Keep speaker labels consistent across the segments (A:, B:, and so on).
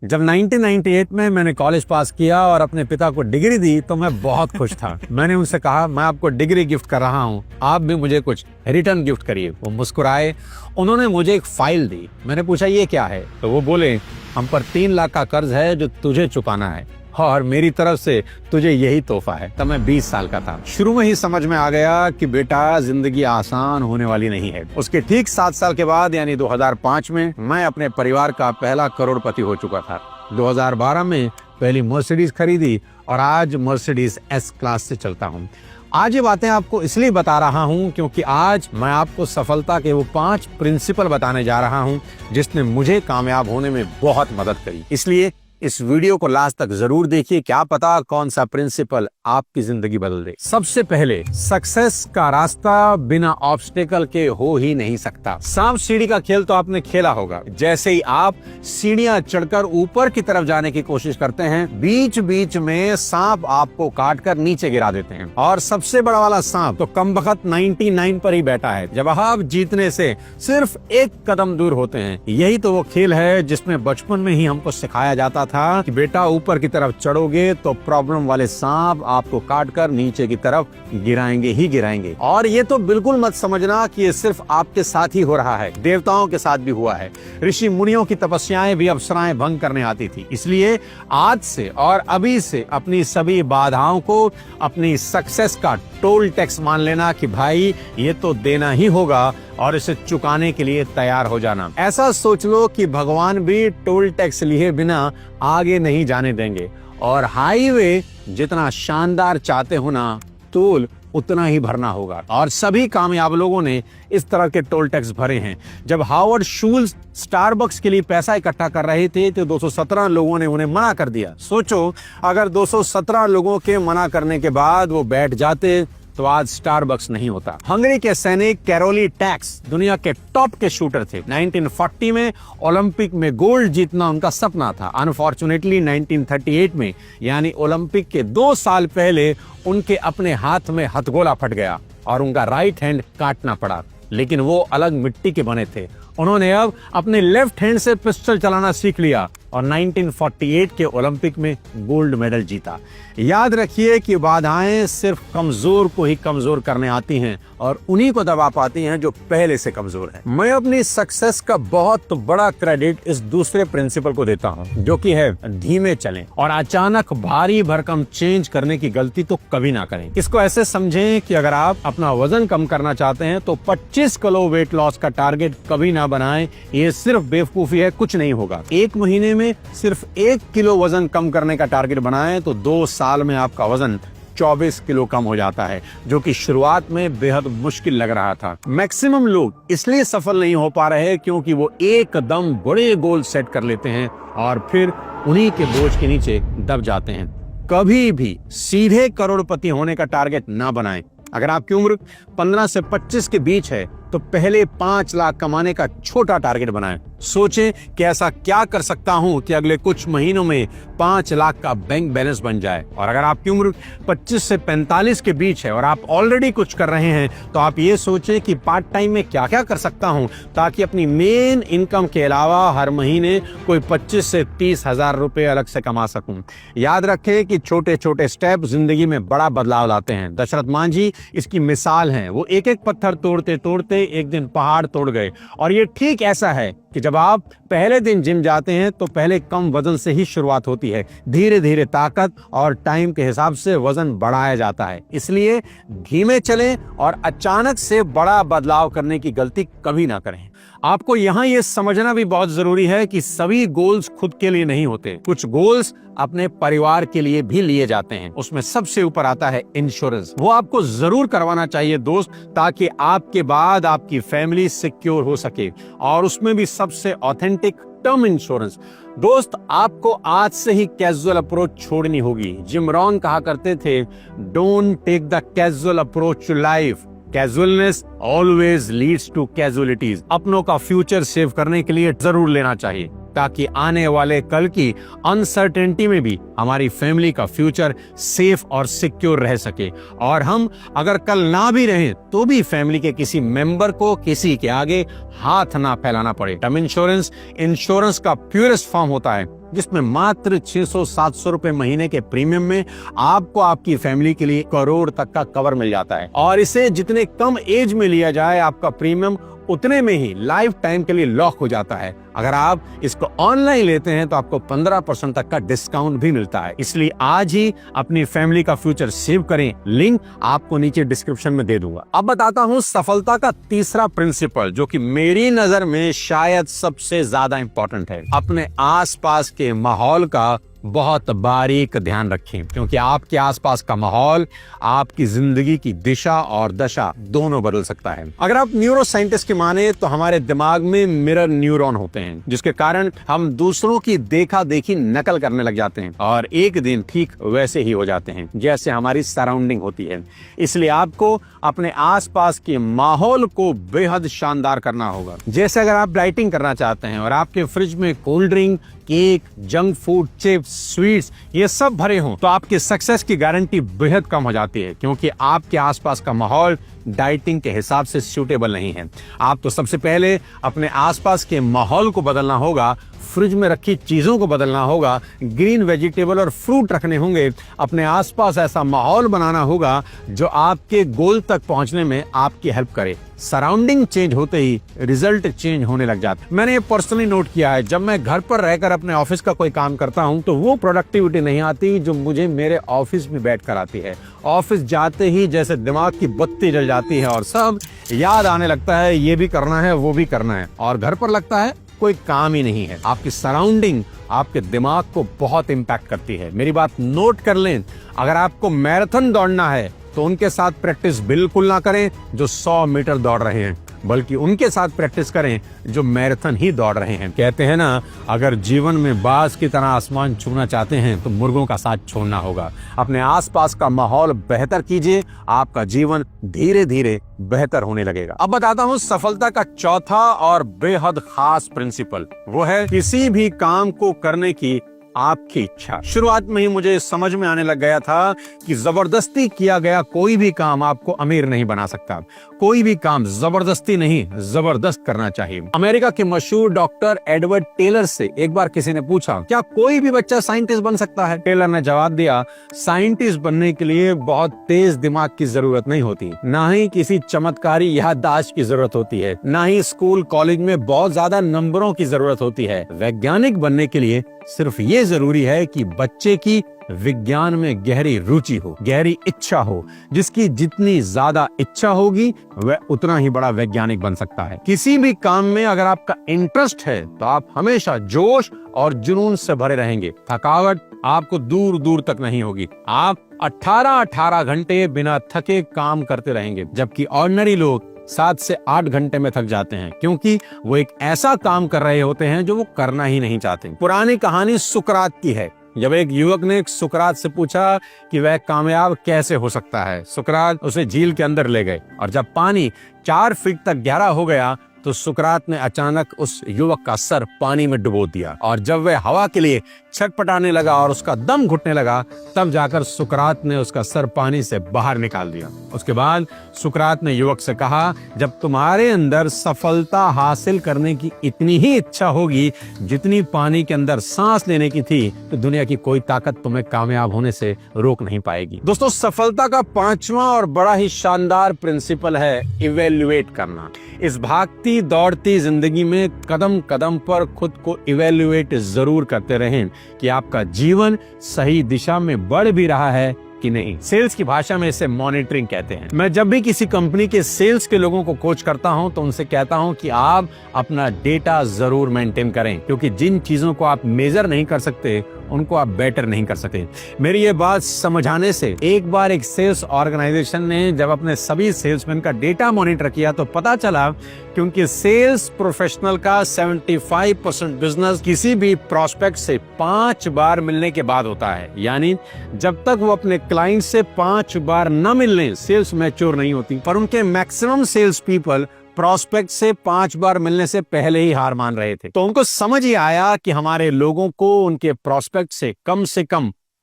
A: जब 1998 में मैंने कॉलेज पास किया और अपने पिता को डिग्री दी तो मैं बहुत खुश था। मैंने उनसे कहा, मैं आपको डिग्री गिफ्ट कर रहा हूँ, आप भी मुझे कुछ रिटर्न गिफ्ट करिए। वो मुस्कुराए, उन्होंने मुझे एक फाइल दी। मैंने पूछा, ये क्या है? तो वो बोले, हम पर 3 लाख का कर्ज है जो तुझे चुकाना है और मेरी तरफ से तुझे यही तोहफा है। तब मैं 20 साल का था। शुरू में ही समझ में आ गया कि बेटा, जिंदगी आसान होने वाली नहीं है। उसके ठीक 7 साल के बाद यानी 2005 में मैं अपने परिवार का पहला करोड़पति हो चुका था। 2012 में पहली मर्सिडीज खरीदी और आज मर्सिडीज एस क्लास से चलता हूँ। आज ये बातें आपको इसलिए बता रहा हूँ क्योंकि आज मैं आपको सफलता के वो 5 प्रिंसिपल बताने जा रहा हूँ जिसने मुझे कामयाब होने में बहुत मदद करी। इसलिए इस वीडियो को लास्ट तक जरूर देखिए, क्या पता कौन सा प्रिंसिपल आपकी जिंदगी बदल दे। सबसे पहले, सक्सेस का रास्ता बिना ऑब्स्टेकल के हो ही नहीं सकता। सांप सीढ़ी का खेल तो आपने खेला होगा। जैसे ही आप सीढ़ियां चढ़कर ऊपर की तरफ जाने की कोशिश करते हैं, बीच बीच में सांप आपको काटकर नीचे गिरा देते हैं। और सबसे बड़ा वाला सांप तो कमबख्त 99 पर ही बैठा है जब आप जीतने से सिर्फ 1 कदम दूर होते हैं। यही तो वो खेल है जिसमें बचपन में ही हमको सिखाया जाता था कि बेटा, ऊपर की तरफ चढ़ोगे तो प्रॉब्लम वाले सांप आपको काटकर नीचे की तरफ गिराएंगे ही गिराएंगे। और ये तो बिल्कुल मत समझना कि ये सिर्फ आपके साथ ही हो रहा है, देवताओं के साथ भी हुआ है। ऋषि मुनियों की तपस्याएं भी अप्सराएं भंग करने आती थी। इसलिए आज से और अभी से अपनी सभी बाधाओं को अपनी सक्सेस का टोल टैक्स मान लेना कि भाई, ये तो देना ही होगा और इसे चुकाने के लिए तैयार हो जाना। ऐसा सोच लो कि भगवान भी टोल टैक्स लिए बिना आगे नहीं जाने देंगे। और हाईवे जितना शानदार चाहते हो ना, टोल उतना ही भरना होगा। और सभी कामयाब लोगों ने इस तरह के टोल टैक्स भरे हैं। जब हावर्ड शूल्स स्टारबक्स के लिए पैसा इकट्ठा कर रहे थे तो 217 लोगों ने उन्हें मना कर दिया। सोचो, अगर 217 लोगों के मना करने के बाद वो बैठ जाते तो आज स्टारबक्स नहीं होता। हंगरी के सैनिक कैरोली टैक्स दुनिया के टॉप के शूटर थे। 1940 में ओलंपिक में गोल्ड जीतना उनका सपना था। अनफॉर्चुनेटली 1938 में यानी ओलंपिक के 2 साल पहले उनके अपने हाथ में हथगोला फट गया और उनका राइट हैंड काटना पड़ा। लेकिन वो अलग मिट्टी के बने थे। उन्होंने अब अपने लेफ्ट हैंड से पिस्टल चलाना सीख लिया और 1948 के ओलंपिक में गोल्ड मेडल जीता। याद रखिए कि बाधाएं सिर्फ कमजोर को ही कमजोर करने आती हैं और उन्हीं को दबा पाती हैं जो पहले से कमजोर है। मैं अपनी सक्सेस का बहुत बड़ा क्रेडिट इस दूसरे प्रिंसिपल को देता हूं, जो कि है धीमे चलें और अचानक भारी भरकम चेंज करने की गलती तो कभी ना करें। इसको ऐसे समझें कि अगर आप अपना वजन कम करना चाहते हैं तो 25 किलो वेट लॉस का टारगेट कभी ना बनाएं। ये सिर्फ बेवकूफी है, कुछ नहीं होगा। 1 महीने में सिर्फ 1 किलो वजन कम करने का टारगेट बनाएं तो 2 साल में आपका वजन 24 किलो कम हो जाता है, जो कि शुरुआत में बेहद मुश्किल लग रहा था। मैक्सिमम लोग इसलिए सफल नहीं हो पा रहे क्योंकि वो एकदम बड़े गोल सेट कर लेते हैं और फिर उन्हीं के बोझ के नीचे दब जाते हैं। कभी भी सीधे करोड़पति होने का टारगेट ना बनाएं। अगर आपकी उम्र 15 से 25 के बीच है तो पहले 5 लाख कमाने का छोटा टारगेट बनाएं। सोचें कि ऐसा क्या कर सकता हूं कि अगले कुछ महीनों में 5 लाख का बैंक बैलेंस बन जाए। और अगर आपकी उम्र 25 से 45 के बीच है और आप ऑलरेडी कुछ कर रहे हैं तो आप ये सोचें कि पार्ट टाइम में क्या क्या कर सकता हूं ताकि अपनी मेन इनकम के अलावा हर महीने कोई 25 से 30 हजार रुपए अलग से कमा सकूं। याद रखें कि छोटे छोटे स्टेप जिंदगी में बड़ा बदलाव लाते हैं। दशरथ मांझी इसकी मिसाल हैं। वो एक एक पत्थर तोड़ते तोड़ते एक दिन पहाड़ तोड़ गए। और ये ठीक ऐसा है कि जब आप पहले दिन जिम जाते हैं तो पहले कम वजन से ही शुरुआत होती है, धीरे धीरे ताकत और टाइम के हिसाब से वजन बढ़ाया जाता है। इसलिए धीमे चलें और अचानक से बड़ा बदलाव करने की गलती कभी ना करें। आपको यहाँ ये समझना भी बहुत जरूरी है कि सभी गोल्स खुद के लिए नहीं होते। कुछ गोल्स अपने परिवार के लिए भी लिए जाते हैं। उसमें सबसे ऊपर आता है इंश्योरेंस। वो आपको जरूर करवाना चाहिए दोस्त, ताकि आपके बाद आपकी फैमिली सिक्योर हो सके, और उसमें भी सबसे ऑथेंटिक टर्म इंश्योरेंस। दोस्त, आपको आज से ही कैजुअल अप्रोच छोड़नी होगी। जिम रॉन कहा करते थे, don't take the casual approach to life, casualness always leads to casualties. अपनों का फ्यूचर सेव करने के लिए जरूर लेना चाहिए ताकि आने वाले कल की अनसर्टेनिटी में भी हमारी फैमिली का फ्यूचर सेफ और सिक्योर रह सके, और हम अगर कल ना भी रहें तो भी फैमिली के किसी मेंबर को किसी के आगे हाथ ना फैलाना पड़े। टर्म इंश्योरेंस इंश्योरेंस का प्योरेस्ट फॉर्म होता है, जिसमें मात्र 600-700 रुपए महीने के प्रीमियम में आपको आपकी फैमिली के लिए करोड़ तक का कवर मिल जाता है। और इसे जितने कम एज में लिया जाए, आपका प्रीमियम उतने में ही लाइफ टाइम के लिए लॉक हो जाता है। अगर आप इसको ऑनलाइन लेते हैं तो आपको 15% तक का डिस्काउंट भी मिलता है। इसलिए आज ही अपनी फैमिली का फ्यूचर सेव करें। लिंक आपको नीचे डिस्क्रिप्शन में दे दूंगा। अब बताता हूं सफलता का तीसरा प्रिंसिपल, जो कि मेरी नजर में शायद सबसे ज्यादा इंपॉर्टेंट है। अपने आसपास के माहौल का बहुत बारीक ध्यान रखें, क्योंकि आपके आसपास का माहौल आपकी जिंदगी की दिशा और दशा दोनों बदल सकता है। अगर आप न्यूरो साइंटिस्ट की माने तो हमारे दिमाग में मिरर न्यूरॉन होते हैं, जिसके कारण हम दूसरों की देखा देखी नकल करने लग जाते हैं और एक दिन ठीक वैसे ही हो जाते हैं जैसे हमारी सराउंडिंग होती है। इसलिए आपको अपने आसपास के माहौल को बेहद शानदार करना होगा। जैसे अगर आप डाइटिंग करना चाहते हैं और आपके फ्रिज में cold drink, cake, junk food, chips, sweets ये सब भरे हों, तो आपकी सक्सेस की गारंटी बेहद कम हो जाती है, क्योंकि आपके आसपास का माहौल डाइटिंग के हिसाब से सूटेबल नहीं है। आप तो सबसे पहले अपने आसपास के माहौल को बदलना होगा, फ्रिज में रखी चीजों को बदलना होगा, ग्रीन वेजिटेबल और फ्रूट रखने होंगे। अपने आसपास ऐसा माहौल बनाना होगा जो आपके गोल तक पहुंचने में आपकी हेल्प करे। सराउंडिंग चेंज होते ही रिजल्ट चेंज होने लग जाता है। मैंने ये पर्सनली नोट किया है, जब मैं घर पर रहकर अपने ऑफिस का कोई काम करता हूं तो वो प्रोडक्टिविटी नहीं आती जो मुझे मेरे ऑफिस में बैठकर आती है। ऑफिस जाते ही जैसे दिमाग की बत्ती जल जाती है और सब याद आने लगता है, ये भी करना है वो भी करना है, और घर पर लगता है कोई काम ही नहीं है। आपकी सराउंडिंग आपके दिमाग को बहुत इंपैक्ट करती है। मेरी बात नोट कर लें, अगर आपको मैराथन दौड़ना है तो उनके साथ प्रैक्टिस बिल्कुल ना करें जो 100 मीटर दौड़ रहे हैं, बल्कि उनके साथ प्रैक्टिस करें जो मैराथन ही दौड़ रहे हैं। कहते हैं ना, अगर जीवन में बाज की तरह आसमान छूना चाहते हैं तो मुर्गों का साथ छोड़ना होगा। अपने आसपास का माहौल बेहतर कीजिए, आपका जीवन धीरे धीरे बेहतर होने लगेगा। अब बताता हूँ सफलता का चौथा और बेहद खास प्रिंसिपल, वो है किसी भी काम को करने की आपकी इच्छा। शुरुआत में ही मुझे समझ में आने लग गया था कि जबरदस्ती किया गया कोई भी काम आपको अमीर नहीं बना सकता। कोई भी काम जबरदस्ती नहीं, जबरदस्त करना चाहिए। अमेरिका के मशहूर डॉक्टर एडवर्ड टेलर से एक बार किसी ने पूछा, क्या कोई भी बच्चा साइंटिस्ट बन सकता है? टेलर ने जवाब दिया, साइंटिस्ट बनने के लिए बहुत तेज दिमाग की जरूरत नहीं होती, ना ही किसी चमत्कारी याददाश्त की जरूरत होती है, ना ही स्कूल कॉलेज में बहुत ज्यादा नंबरों की जरूरत होती है। वैज्ञानिक बनने के लिए सिर्फ ये जरूरी है कि बच्चे की विज्ञान में गहरी रुचि हो, गहरी इच्छा हो। जिसकी जितनी ज्यादा इच्छा होगी वह उतना ही बड़ा वैज्ञानिक बन सकता है। किसी भी काम में अगर आपका इंटरेस्ट है तो आप हमेशा जोश और जुनून से भरे रहेंगे। थकावट आपको दूर दूर तक नहीं होगी। आप 18 घंटे बिना थके काम करते रहेंगे, जबकि ऑर्डिनरी लोग 7 से 8 घंटे में थक जाते हैं, क्योंकि वो एक ऐसा काम कर रहे होते हैं जो वो करना ही नहीं चाहते। पुरानी कहानी सुकरात की है। जब एक युवक ने सुकरात से पूछा कि वह कामयाब कैसे हो सकता है, सुकरात उसे झील के अंदर ले गए, और जब पानी 4 फीट तक गहरा हो गया तो सुकरात ने अचानक उस युवक का सर पानी में डुबो दिया, और जब वह हवा के लिए छटपटाने लगा और उसका दम घुटने लगा, तब जाकर सुकरात ने उसका सर पानी से बाहर निकाल दिया। उसके बाद सुकरात ने युवक से कहा, जब तुम्हारे अंदर सफलता हासिल करने की इतनी ही इच्छा होगी जितनी पानी के अंदर सांस लेने की थी, तो दुनिया की कोई ताकत तुम्हें कामयाब होने से रोक नहीं पाएगी। दोस्तों, सफलता का 5वां और बड़ा ही शानदार प्रिंसिपल है इवेल्युएट करना। इस भागती दौड़ती जिंदगी में कदम कदम पर खुद को इवेल्युएट जरूर करते रहें कि आपका जीवन सही दिशा में बढ़ भी रहा है कि नहीं। सेल्स की भाषा में इसे मॉनिटरिंग कहते हैं। मैं जब भी किसी कंपनी के सेल्स के लोगों को कोच करता हूं तो उनसे कहता हूं कि आप अपना डेटा जरूर मेंटेन करें, क्योंकि जिन चीजों को आप मेजर नहीं कर सकते उनको आप बेटर नहीं कर सकते। मेरी ये बात समझाने से एक बार एक सेल्स ऑर्गेनाइजेशन ने जब अपने सभी सेल्समैन का डेटा मॉनिटर किया तो पता चला क्योंकि सेल्स प्रोफेशनल का 75% बिजनेस किसी भी प्रोस्पेक्ट से 5 बार मिलने के बाद होता है। यानी जब तक वो अपने क्लाइंट से 5 बार न मिलने, सेल्स मैच्योर नहीं होती। पर उनके मैक्सिमम सेल्स पीपल प्रोस्पेक्ट से 5 बार मिलने से पहले ही हार मान रहे थे। तो उनको समझ ही आया कि हमारे लोगों को उनके प्रोस्पेक्ट से कम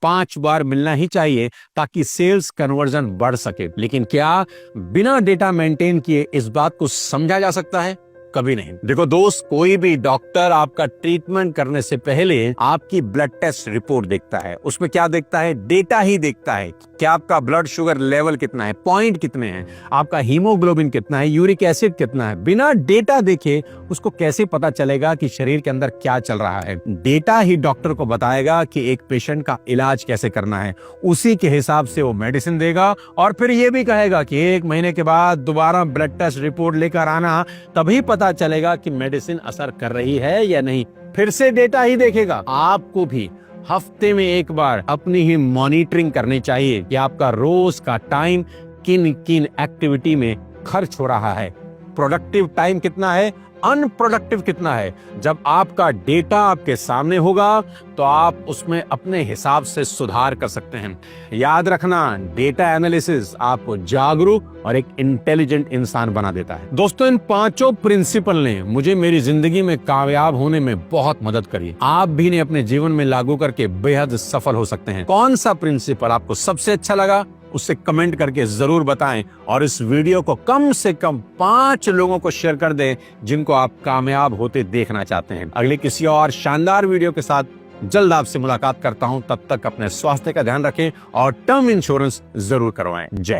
A: 5 बार मिलना ही चाहिए ताकि सेल्स कन्वर्जन बढ़ सके। लेकिन क्या बिना डेटा मेंटेन किए इस बात को समझा जा सकता है? कभी नहीं। देखो दोस्त, कोई भी डॉक्टर आपका ट्रीटमेंट करने से पहले आपकी ब्लड टेस्ट रिपोर्ट देखता है। उसमें क्या देखता है? डेटा ही देखता है कि आपका ब्लड शुगर लेवल कितना है, पॉइंट कितने हैं, आपका हीमोग्लोबिन कितना है, यूरिक एसिड कितना है। बिना डेटा देखे उसको कैसे पता चलेगा कि शरीर के अंदर क्या चल रहा है? डेटा ही डॉक्टर को बताएगा कि एक पेशेंट का इलाज कैसे करना है। उसी के हिसाब से वो मेडिसिन देगा और फिर ये भी कहेगा कि 1 महीने के बाद दोबारा ब्लड टेस्ट रिपोर्ट लेकर आना, तभी पता चलेगा कि मेडिसिन असर कर रही है या नहीं। फिर से डेटा ही देखेगा। आपको भी हफ्ते में एक बार अपनी ही मॉनिटरिंग करनी चाहिए कि आपका रोज का टाइम किन किन एक्टिविटी में खर्च हो रहा है, प्रोडक्टिव टाइम कितना है, अनप्रोडक्टिव कितना है। जब आपका डेटा आपके सामने होगा तो आप उसमें अपने हिसाब से सुधार कर सकते हैं। याद रखना, डेटा एनालिसिस आपको जागरूक और एक इंटेलिजेंट इंसान बना देता है। दोस्तों, इन 5 प्रिंसिपल ने मुझे मेरी जिंदगी में कामयाब होने में बहुत मदद करी। आप भी इन्हें अपने जीवन में लागू करके बेहद सफल हो सकते हैं। कौन सा प्रिंसिपल आपको सबसे अच्छा लगा उससे कमेंट करके जरूर बताएं और इस वीडियो को कम से कम 5 लोगों को शेयर कर दें जिनको आप कामयाब होते देखना चाहते हैं। अगले किसी और शानदार वीडियो के साथ जल्द आपसे मुलाकात करता हूं। तब तक अपने स्वास्थ्य का ध्यान रखें और टर्म इंश्योरेंस जरूर करवाएं। जय हिंद।